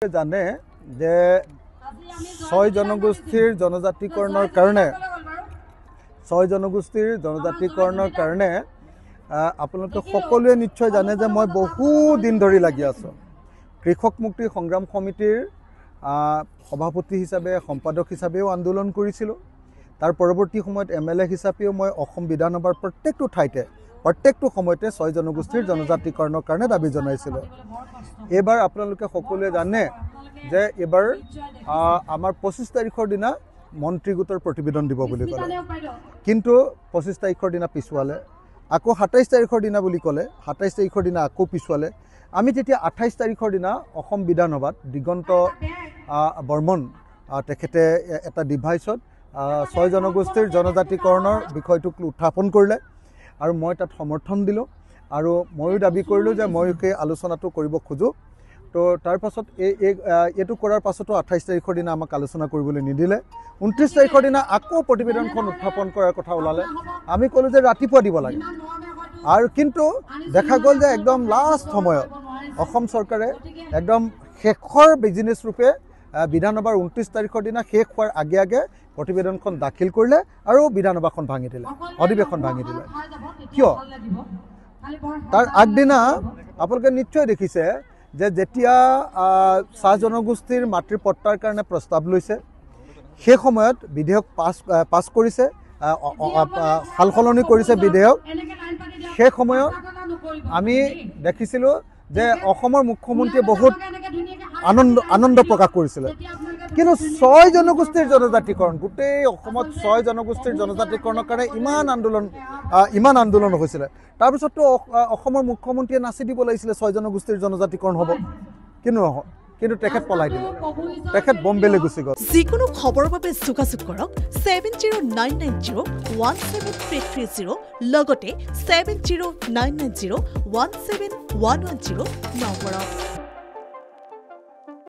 জানে যে ছয় জনগোষ্ঠীৰ জনজাতিকৰণৰ কাৰণে আপোনালোকে সকলোৱে নিশ্চয় জানে যে মই বহু দিন ধৰি লাগি আছো কৃষক মুক্তি সংগ্ৰাম সমিতিৰ সভাপতি হিচাপে সম্পাদক হিচাপেও আন্দোলন কৰিছিল তাৰ পৰৱৰ্তী সময়ত এমএলএ হিচাপেও মই অসম বিধানসভাৰ প্ৰত্যেকটো সময়তে ছয় জনগোষ্ঠীৰ জনজাতিকৰণৰ কাৰণে দাবী জনাইছিল এবাৰ আপোনালোকে সকলোৱে জানে যে এবাৰ আমাৰ 25 তাৰিখৰ দিনা মন্ত্ৰী গোটৰ প্ৰতিবেদন দিব বুলি ক'লে কিন্তু 25 তাৰিখৰ দিনা পিছুৱালে আকৌ 27 তাৰিখৰ দিনা বুলি ক'লে 27 তাৰিখৰ দিনা আকৌ পিছুৱালে আমি তেতিয়া 28 তাৰিখৰ দিনা অসম বিধানসভাত দিগন্ত বৰ্মন তেখেতে এটা ডিভাইসত ছয় জনগোষ্ঠীৰ জনজাতিকৰণৰ বিষয়টোক উত্থাপন কৰিলে আৰু মই তাত সমৰ্থন দিলো আৰু ময়ো দাবী কৰিলো যে মই এই আলোচনাটো কৰিব খোজো তো তাৰ পাছত এটো কৰাৰ পাছতো 28 তাৰিখৰ দিনা আমাক আলোচনা কৰিবলৈ নিদিলে 29 তাৰিখৰ দিনা আকৌ প্ৰতিবেদনখন উত্থাপন কৰাৰ কথা ওলালে আমি ক'লো যে ৰাতিপুৱা দিব লাগে আৰু কিন্তু দেখা গ'ল যে একদম লাষ্ট সময়ত অসম চৰকাৰে একদম শেষৰ বিজনেছ ৰূপে বিধানসভাৰ 29 তাৰিখৰ দিনা শেষ হোৱাৰ আগে প্ৰতিবেদনখন দাখিল কৰিলে আৰু বিধানসভাখন ভাঙি দিলে অধিৱেশন ভাঙি দিলে কিয় তাৰ আগদিনা আপোনালোকে নিশ্চয় দেখিছে যে যেতিয়া চাহ জনগোষ্ঠীৰ মাতৃ পট্টাৰ কাৰণে প্ৰস্তাৱ লৈছে সেই সময়ত বিধেয়ক পাছ কৰিছে সালসলনি কৰিছে বিধেয়ক সেই সময়ত আমি দেখিছিলোঁ যে অসমৰ মুখ্যমন্ত্ৰীয়ে বহুত আনন্দ প্ৰকাশ কৰিছিল কিন্তু ছয় জনগোষ্ঠীৰ জনজাতিকৰণ গোটেই অসমত ছয় জনগোষ্ঠীৰ জনজাতিকৰণৰ কাৰণে ইমান আন্দোলন হৈছিল তাৰ পিছততো অসমৰ মুখ্যমন্ত্ৰীয়ে নাচি দিব লাগিছিল ছয় জনগোষ্ঠীৰ জনজাতিকৰণ হ'ব কিন্তু তেখেত পলাই দিলে তেখেত বম্বেলৈ গুচি গ'ল যিকোনো খবৰৰ বাবে যোগাযোগ কৰক 7099017330 লগতে 7099017110 নম্বৰত